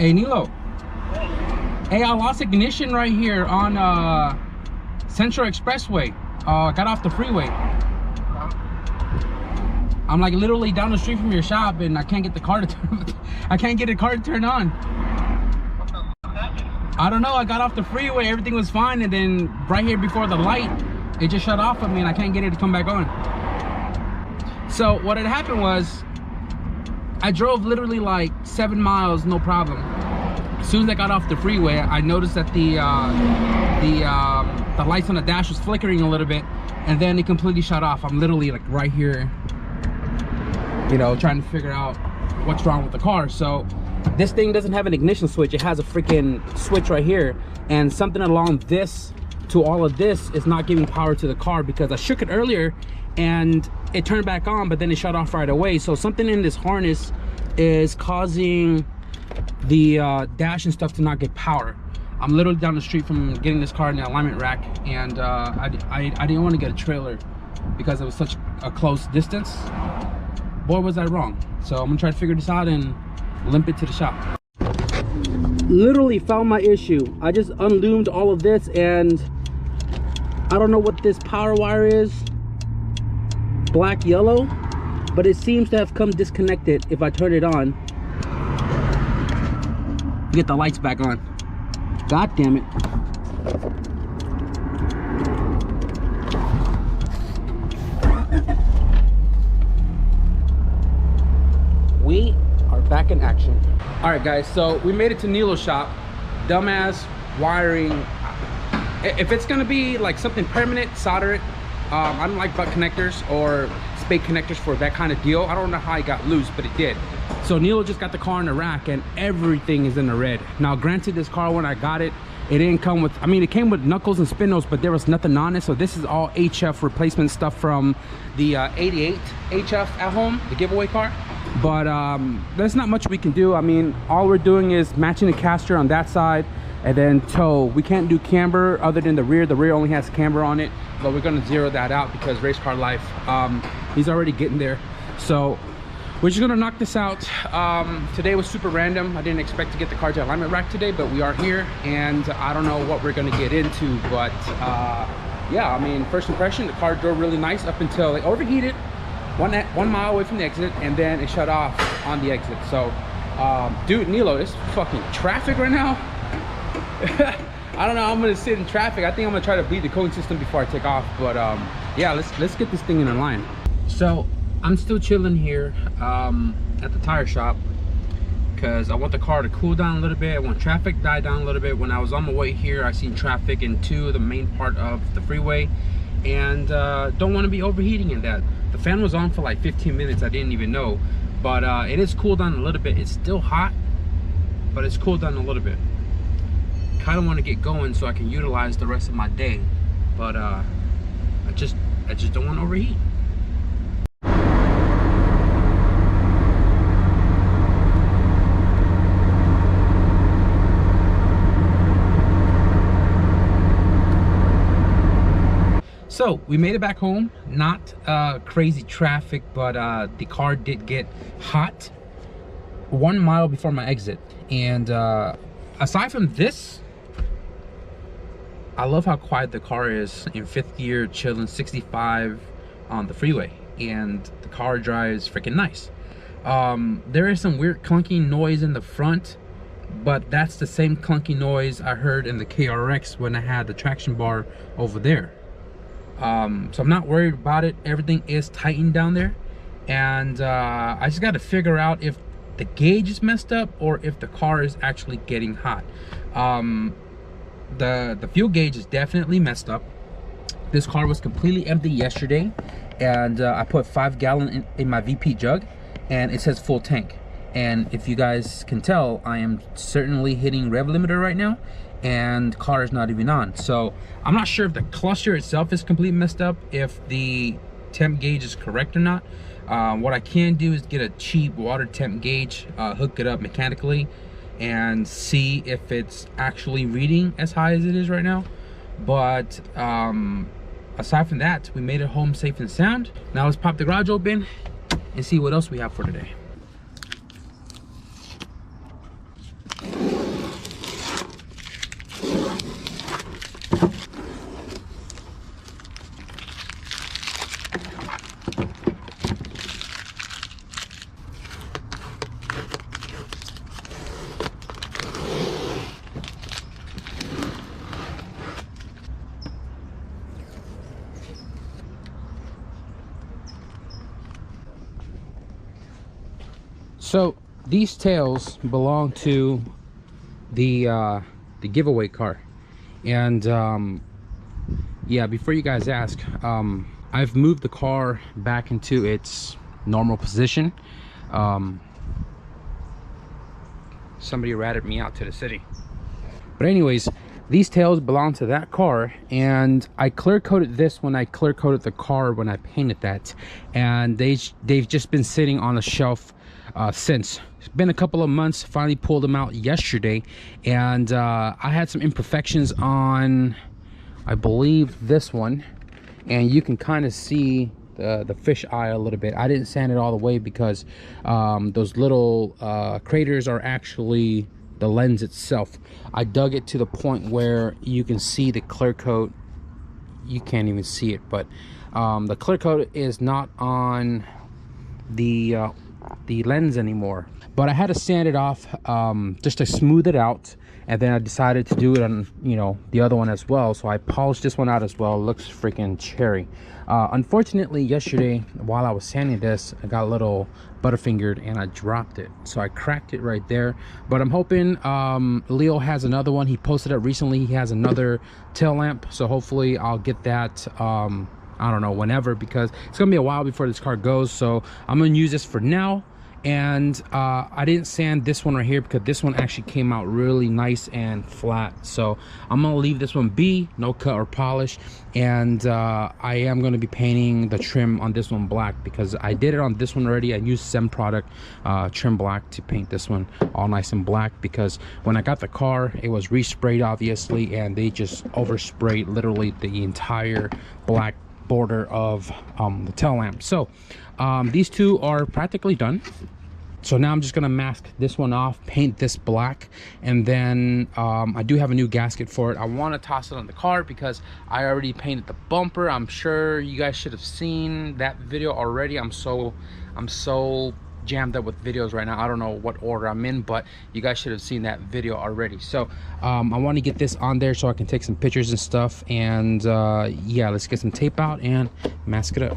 Hey Nilo. Hey, I lost ignition right here on Central Expressway. Got off the freeway. I'm like literally down the street from your shop, and I can't get the car to turn. I can't get the car to turn on. I don't know. I got off the freeway, everything was fine, and then right here before the light, it just shut off on me, and I can't get it to come back on. So what had happened was, I drove literally like 7 miles, no problem. As soon as I got off the freeway, I noticed that the lights on the dash was flickering a little bit, and then it completely shut off. I'm literally like right here, you know, trying to figure out what's wrong with the car. So this thing doesn't have an ignition switch. It has a freaking switch right here, and something along this to all of this is not giving power to the car, because I shook it earlier and it turned back on, but then it shut off right away. So something in this harness is causing the dash and stuff to not get power. I'm literally down the street from getting this car in the alignment rack, and I didn't want to get a trailer because it was such a close distance. Boy, was I wrong. So I'm gonna try to figure this out and limp it to the shop. Literally found my issue. I just unloomed all of this, and I don't know what this power wire is, black yellow, but it seems to have come disconnected. If I turn it on, get the lights back on. God damn it. We are back in action. All right guys, so we made it to Nilo's shop. Dumbass wiring. If it's gonna be like something permanent, solder it. I don't like butt connectors or spade connectors for that kind of deal. I don't know how it got loose, but it did. So Nilo just got the car in the rack, and everything is in the red. Now granted, this car, when I got it, it didn't come with, I mean, it came with knuckles and spindles, but there was nothing on it. So this is all HF replacement stuff from the 88 HF at home, the giveaway car. But there's not much we can do. I mean, all we're doing is matching the caster on that side, and then toe. We can't do camber other than the rear. The rear only has camber on it, but we're gonna zero that out because race car life, he's already getting there. So we're just gonna knock this out. Today was super random. I didn't expect to get the car to alignment rack today, but we are here, and I don't know what we're gonna get into, but yeah, I mean, first impression, the car drove really nice up until it overheated 1 mile away from the exit, and then it shut off on the exit. So dude, Nilo, it's fucking traffic right now. I don't know, I'm gonna sit in traffic. I think I'm gonna try to bleed the cooling system before I take off, but yeah, let's get this thing in line. So I'm still chilling here at the tire shop because I want the car to cool down a little bit. I want traffic to die down a little bit. When I was on my way here, I seen traffic into the main part of the freeway, and don't want to be overheating in that. The fan was on for like 15 minutes. I didn't even know, but it is cooled down a little bit. It's still hot, but it's cooled down a little bit. Kind of want to get going so I can utilize the rest of my day, but I just don't want to overheat. So we made it back home. Not crazy traffic, but the car did get hot 1 mile before my exit, and aside from this, I love how quiet the car is in 5th gear, chilling 65 on the freeway, and the car drives freaking nice. There is some weird clunky noise in the front, but that's the same clunky noise I heard in the KRX when I had the traction bar over there. So I'm not worried about it. Everything is tightened down there, and I just got to figure out if the gauge is messed up or if the car is actually getting hot. The fuel gauge is definitely messed up. This car was completely empty yesterday, and I put 5 gallon in my VP jug, and it says full tank. And if you guys can tell, I am certainly hitting rev limiter right now, and car is not even on. So I'm not sure if the cluster itself is completely messed up, if the temp gauge is correct or not. What I can do is get a cheap water temp gauge, hook it up mechanically, and see if it's actually reading as high as it is right now. But aside from that, we made it home safe and sound. Now let's pop the garage open and see what else we have for today. So these tails belong to the giveaway car, and yeah, before you guys ask, I've moved the car back into its normal position. Somebody ratted me out to the city, but anyways, these tails belong to that car, and I clear coated this when I clear coated the car when I painted that, and they've just been sitting on the shelf since. It's been a couple of months. Finally pulled them out yesterday, and I had some imperfections on, I believe, this one, and you can kind of see the fish eye a little bit. I didn't sand it all the way because those little craters are actually the lens itself. I dug it to the point where you can see the clear coat. You can't even see it, but the clear coat is not on the lens anymore. But I had to sand it off just to smooth it out, and then I decided to do it on, you know, the other one as well. So I polished this one out as well. It looks freaking cherry. Unfortunately, yesterday while I was sanding this, I got a little butterfingered and I dropped it, so I cracked it right there. But I'm hoping Leo has another one. He posted it recently. He has another tail lamp, so hopefully I'll get that I don't know, whenever, because it's gonna be a while before this car goes. So I'm gonna use this for now. And I didn't sand this one right here because this one actually came out really nice and flat. So I'm gonna leave this one be, no cut or polish. And I am gonna be painting the trim on this one black because I did it on this one already. I used SEM product trim black to paint this one all nice and black, because when I got the car, it was resprayed obviously, and they just oversprayed literally the entire black border of the tail lamp. So these two are practically done. So now I'm just gonna mask this one off, paint this black, and then I do have a new gasket for it. I want to toss it on the car because I already painted the bumper. I'm sure you guys should have seen that video already. I'm so jammed up with videos right now. I don't know what order I'm in, but you guys should have seen that video already. So I want to get this on there so I can take some pictures and stuff, and yeah, let's get some tape out and mask it up.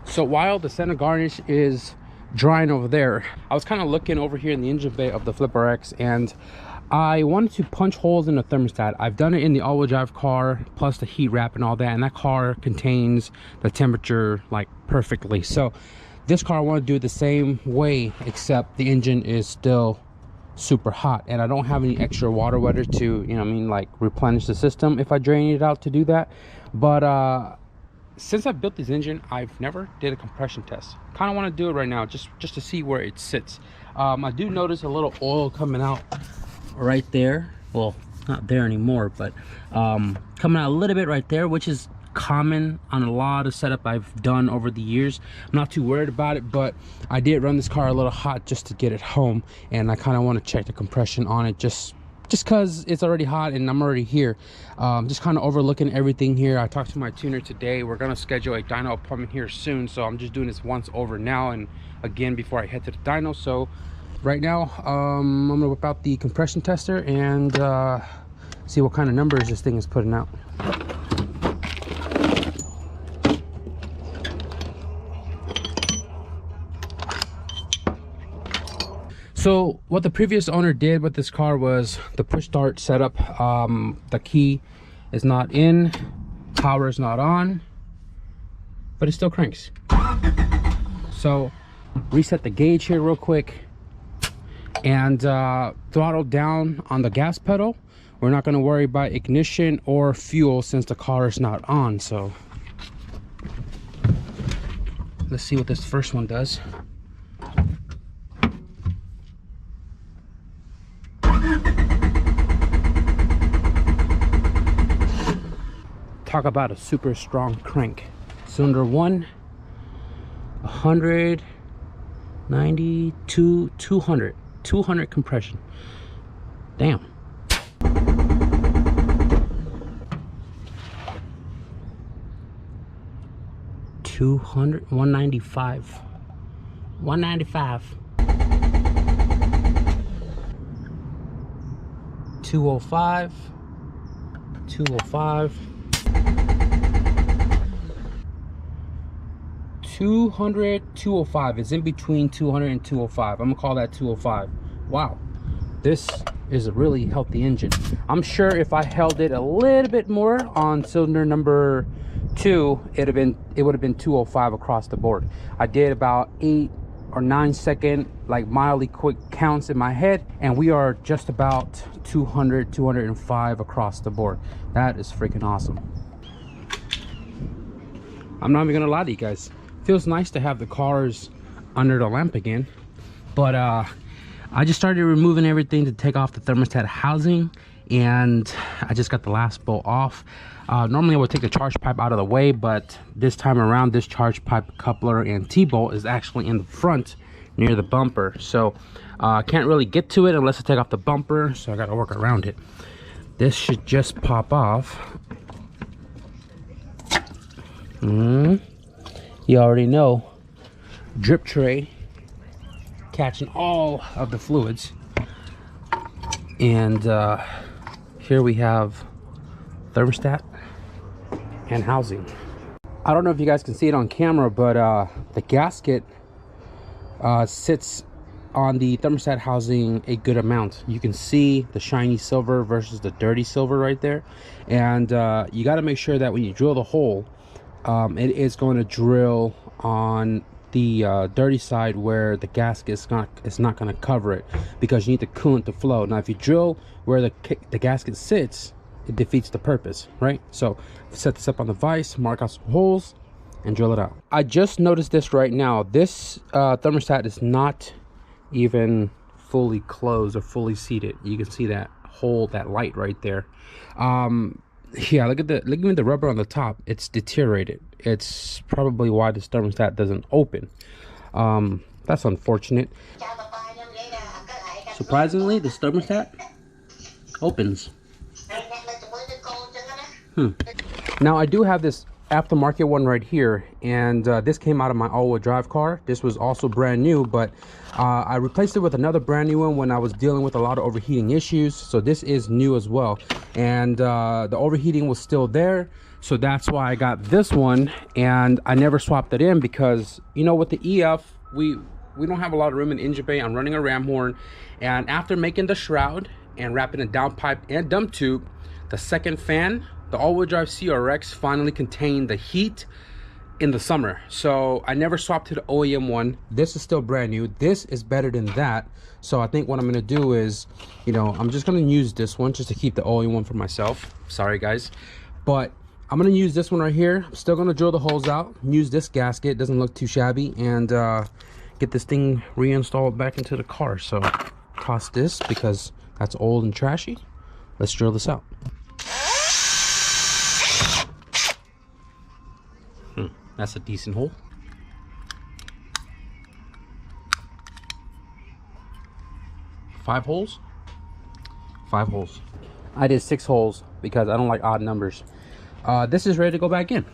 So while the center garnish is drying over there, I was kind of looking over here in the engine bay of the Flipper X, and I wanted to punch holes in the thermostat. I've done it in the all-wheel drive car, plus the heat wrap and all that, and that car contains the temperature like perfectly. So this car I want to do it the same way, except the engine is still super hot, and I don't have any extra water wetter to, you know what I mean, like replenish the system if I drain it out to do that. But since I built this engine, I've never did a compression test. Kind of want to do it right now, just to see where it sits. I do notice a little oil coming out right there. Well, not there anymore, but coming out a little bit right there, which is common on a lot of setup I've done over the years. I'm not too worried about it, but I did run this car a little hot just to get it home, and I kind of want to check the compression on it just because it's already hot and I'm already here. Just kind of overlooking everything here. I talked to my tuner today. We're gonna schedule a dyno appointment here soon, so I'm just doing this once over now and again before I head to the dyno. So right now I'm gonna whip out the compression tester and see what kind of numbers this thing is putting out. So what the previous owner did with this car was the push start setup. The key is not in, power is not on, but it still cranks. So reset the gauge here real quick, and throttle down on the gas pedal. We're not going to worry about ignition or fuel since the car is not on. So let's see what this first one does. Talk about a super strong crank. Cylinder 1, 192, 200 compression. Damn. $200, 195, 195, 205, 205, 200, 205. It's in between 200 and 205. I'm gonna call that 205. Wow, this is a really healthy engine. I'm sure if I held it a little bit more on cylinder number 2, it would have been 205 across the board. I did about 8 or 9 second, like mildly quick counts in my head, and we are just about 200, 205 across the board. That is freaking awesome. I'm not even gonna lie to you guys. Feels nice to have the cars under the lamp again, but I just started removing everything to take off the thermostat housing, and I just got the last bolt off. Normally I would take the charge pipe out of the way, but this time around this charge pipe coupler and T-bolt is actually in the front near the bumper, so I can't really get to it unless I take off the bumper, so I got to work around it. This should just pop off. You already know, drip tray catching all of the fluids, and here we have thermostat and housing. I don't know if you guys can see it on camera, but the gasket sits on the thermostat housing a good amount. You can see the shiny silver versus the dirty silver right there, and you got to make sure that when you drill the hole, it is going to drill on the dirty side where the gasket is not going to cover it, because you need the coolant to flow. Now if you drill where the gasket sits, it defeats the purpose, right? So set this up on the vise, mark out some holes, and drill it out. I just noticed this right now. This thermostat is not even fully closed or fully seated. You can see that hole, that light right there. Yeah, look at the rubber on the top. It's deteriorated. It's probably why this thermostat doesn't open. That's unfortunate. Surprisingly, this thermostat opens. Now I do have this aftermarket one right here, and this came out of my all-wheel drive car. This was also brand new, but I replaced it with another brand new one when I was dealing with a lot of overheating issues. So this is new as well, and the overheating was still there, so that's why I got this one, and I never swapped it in because, you know, with the EF we don't have a lot of room in engine bay. I'm running a ram horn, and after making the shroud and wrapping a downpipe and dump tube, the second fan, the all-wheel drive CRX, finally contained the heat in the summer. So I never swapped to the OEM one. This is still brand new. This is better than that. So I think what I'm gonna do is, you know, I'm just gonna use this one just to keep the OEM one for myself. Sorry guys, but I'm gonna use this one right here. I'm still gonna drill the holes out, use this gasket, doesn't look too shabby, and get this thing reinstalled back into the car. So toss this because that's old and trashy. Let's drill this out. That's a decent hole. 5 holes? 5 holes. I did 6 holes because I don't like odd numbers. This is ready to go back in.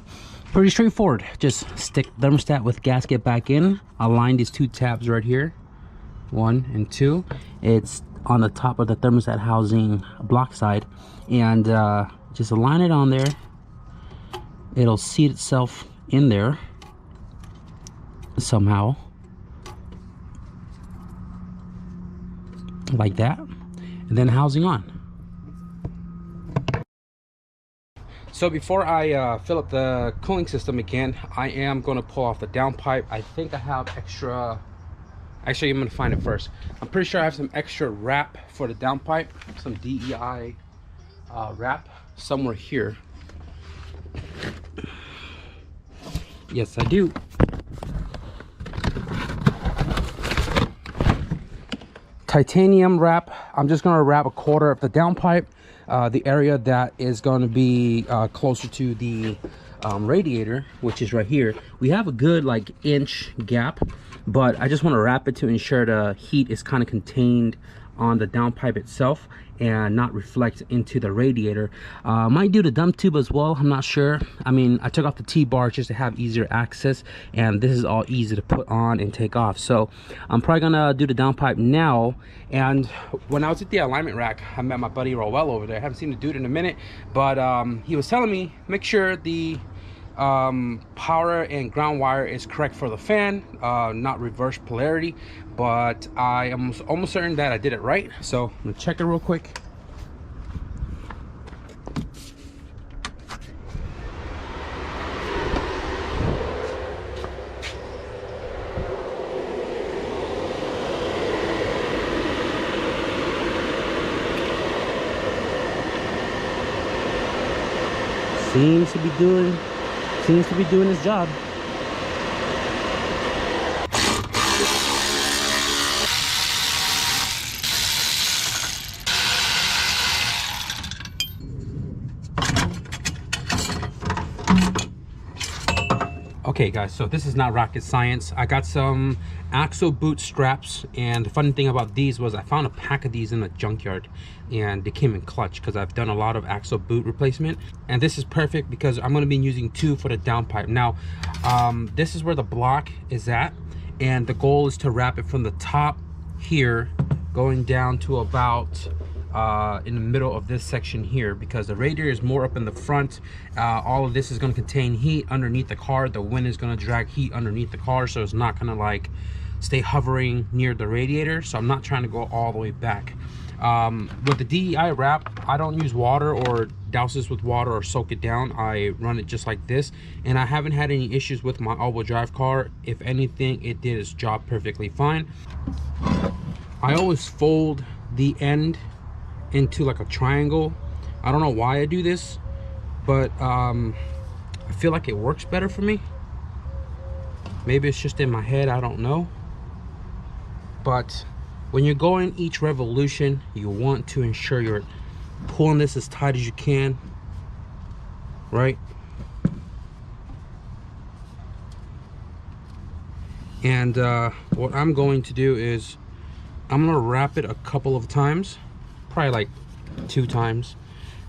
Pretty straightforward. Just stick thermostat with gasket back in. Align these 2 tabs right here. 1 and 2. It's on the top of the thermostat housing block side, and just align it on there. It'll seat itself in there somehow, like that, and then housing on. So before I fill up the cooling system again, I am going to pull off the downpipe. I think I have extra Actually, I'm gonna find it first. I'm pretty sure I have some extra wrap for the downpipe, some DEI wrap somewhere here. Yes, I do. Titanium wrap. I'm just gonna wrap a quarter of the downpipe, the area that is going to be closer to the radiator, which is right here. We have a good like inch gap, but I just want to wrap it to ensure the heat is kind of contained on the downpipe itself and not reflect into the radiator. Might do the dump tube as well, I'm not sure. I mean, I took off the T-bar just to have easier access, and this is all easy to put on and take off. So I'm probably gonna do the downpipe now. And when I was at the alignment rack, I met my buddy Roel over there. I haven't seen the dude in a minute, but he was telling me make sure the power and ground wire is correct for the fan, not reverse polarity. But I am almost certain that I did it right, so I'm gonna check it real quick. Seems to be doing his job. Okay guys, so this is not rocket science. I got some axle boot straps, and the funny thing about these was I found a pack of these in a junkyard, and they came in clutch because I've done a lot of axle boot replacement. And this is perfect because I'm going to be using 2 for the downpipe. Now this is where the block is at, and the goal is to wrap it from the top here going down to about in the middle of this section here, because the radiator is more up in the front. All of this is going to contain heat underneath the car. The wind is going to drag heat underneath the car, so it's not going to like stay hovering near the radiator. So I'm not trying to go all the way back. With the DEI wrap, I don't use water or douse this with water or soak it down. I run it just like this, and I haven't had any issues with my all-wheel drive car. If anything, it did its job perfectly fine. I always fold the end into like a triangle. I don't know why I do this, but I feel like it works better for me. Maybe it's just in my head, I don't know. But when you're going each revolution, you want to ensure you're pulling this as tight as you can, right? And what I'm going to do is I'm gonna wrap it a couple of times, probably like 2 times,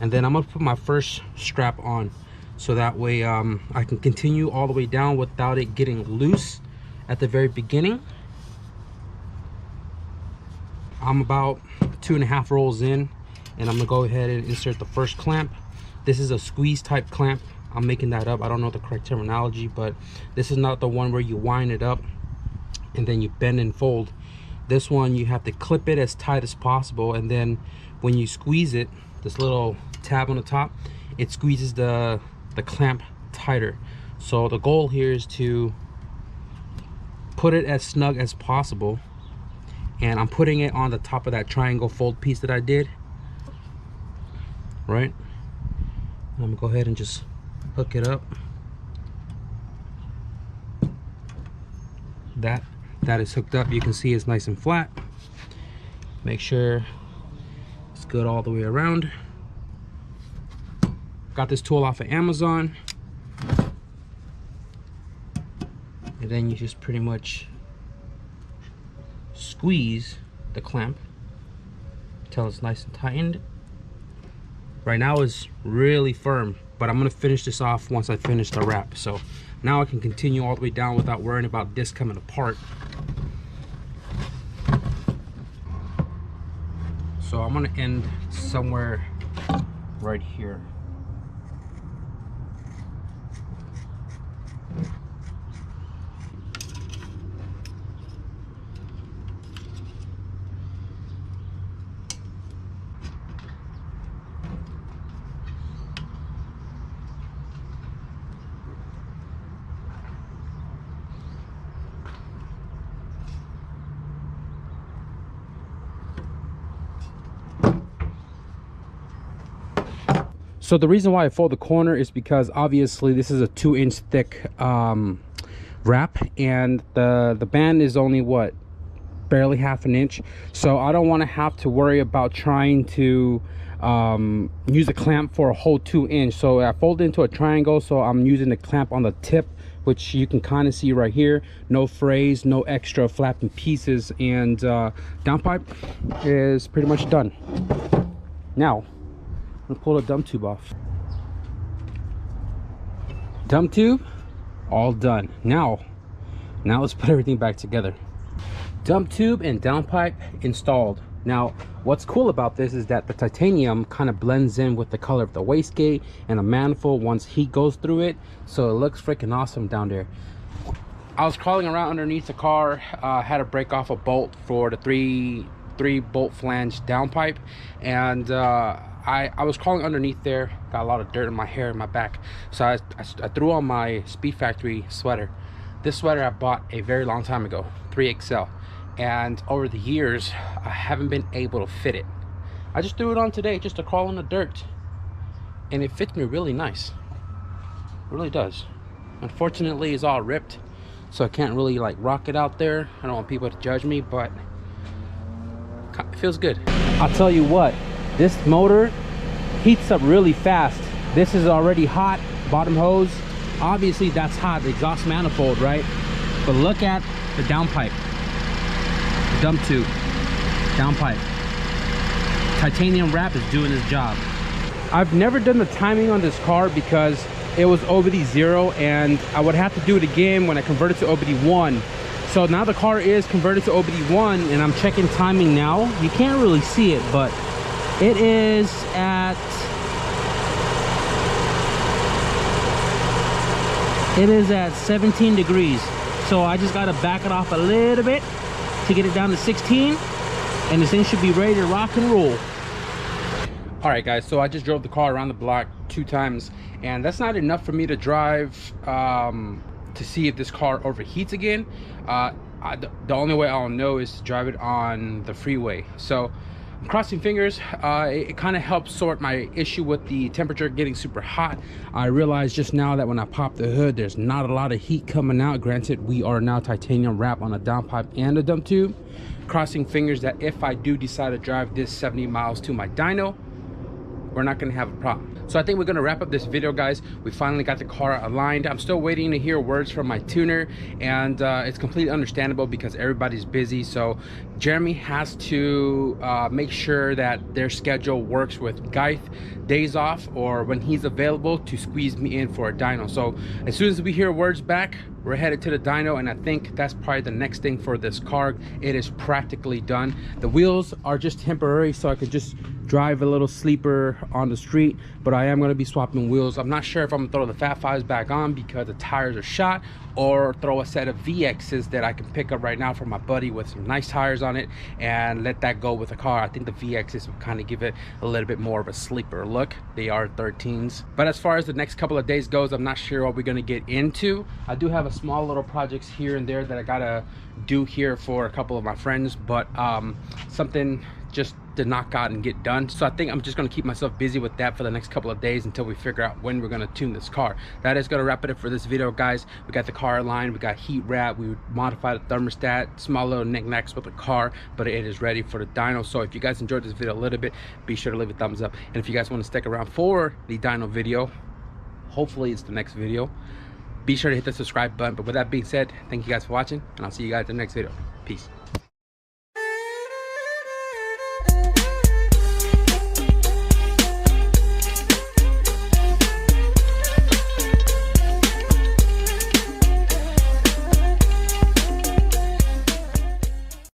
and then I'm gonna put my first strap on, so that way I can continue all the way down without it getting loose at the very beginning. I'm about 2.5 rolls in, and I'm gonna go ahead and insert the first clamp. This is a squeeze type clamp. I'm making that up, I don't know the correct terminology, but this is not the one where you wind it up and then you bend and fold. This one, you have to clip it as tight as possible, and then when you squeeze it, this little tab on the top, it squeezes the clamp tighter. So the goal here is to put it as snug as possible, and I'm putting it on the top of that triangle fold piece that I did, right? I'm gonna go ahead and just hook it up. That is hooked up. You can see it's nice and flat. Make sure it's good all the way around. Got this tool off of Amazon, and then you just pretty much squeeze the clamp until it's nice and tightened. Right now it's really firm, but I'm gonna finish this off once I finish the wrap. So now I can continue all the way down without worrying about this coming apart. So I'm gonna end somewhere right here. So the reason why I fold the corner is because obviously this is a 2-inch thick wrap, and the band is only what, barely half an inch. So I don't want to have to worry about trying to use a clamp for a whole 2-inch. So I fold into a triangle, so I'm using the clamp on the tip, which you can kind of see right here. No frays, no extra flapping pieces, and downpipe is pretty much done. Now I'm gonna pull the dump tube off. Dump tube all done. Now let's put everything back together. Dump tube and downpipe installed. Now what's cool about this is that the titanium kind of blends in with the color of the wastegate and the manifold once heat goes through it, so it looks freaking awesome down there. I was crawling around underneath the car, had to break off a bolt for the three bolt flange downpipe, and I was crawling underneath there, got a lot of dirt in my hair and my back, so I threw on my Speed Factory sweater. This sweater I bought a very long time ago, 3XL, and over the years I haven't been able to fit it. I just threw it on today just to crawl in the dirt, and it fits me really nice. It really does. Unfortunately it's all ripped, so I can't really like rock it out there. I don't want people to judge me, but it feels good. I'll tell you what, this motor heats up really fast. This is already hot, bottom hose. Obviously that's hot, the exhaust manifold, right? But look at the downpipe, the dump tube, downpipe. Titanium wrap is doing its job. I've never done the timing on this car because it was OBD0, and I would have to do it again when I converted to OBD1. So now the car is converted to OBD1, and I'm checking timing now. You can't really see it, but it is at 17 degrees. So I just gotta back it off a little bit to get it down to 16, and this thing should be ready to rock and roll. All right guys, so I just drove the car around the block 2 times, and that's not enough for me to drive to see if this car overheats again. The only way I'll know is to drive it on the freeway. So I'm crossing fingers. It kind of helps sort my issue with the temperature getting super hot. I realized just now that when I pop the hood, there's not a lot of heat coming out. Granted, we are now titanium wrap on a downpipe and a dump tube. Crossing fingers that if I do decide to drive this 70 miles to my dyno, we're not going to have a problem. So I think we're going to wrap up this video, guys. We finally got the car aligned. I'm still waiting to hear words from my tuner, and it's completely understandable because everybody's busy. So Jeremy has to make sure that their schedule works with Geith days off or when he's available to squeeze me in for a dyno. So as soon as we hear words back, we're headed to the dyno, and I think that's probably the next thing for this car. It is practically done. The wheels are just temporary, so I could just drive a little sleeper on the street, but I am going to be swapping wheels. I'm not sure if I'm gonna throw the Fat Fives back on because the tires are shot, or throw a set of VXs that I can pick up right now from my buddy with some nice tires on it and let that go with the car. I think the VXs will kind of give it a little bit more of a sleeper look. They are 13s. But as far as the next couple of days goes, I'm not sure what we're going to get into. I do have a small little projects here and there that I gotta do here for a couple of my friends, but something just to knock out and get done. So I think I'm just going to keep myself busy with that for the next couple of days until we figure out when we're going to tune this car. That is going to wrap it up for this video, guys. We got the car aligned, we got heat wrap, we modified the thermostat, small little knickknacks with the car, but it is ready for the dyno. So if you guys enjoyed this video a little bit, be sure to leave a thumbs up, and if you guys want to stick around for the dyno video, hopefully it's the next video, be sure to hit the subscribe button. But with that being said, thank you guys for watching, and I'll see you guys in the next video. Peace.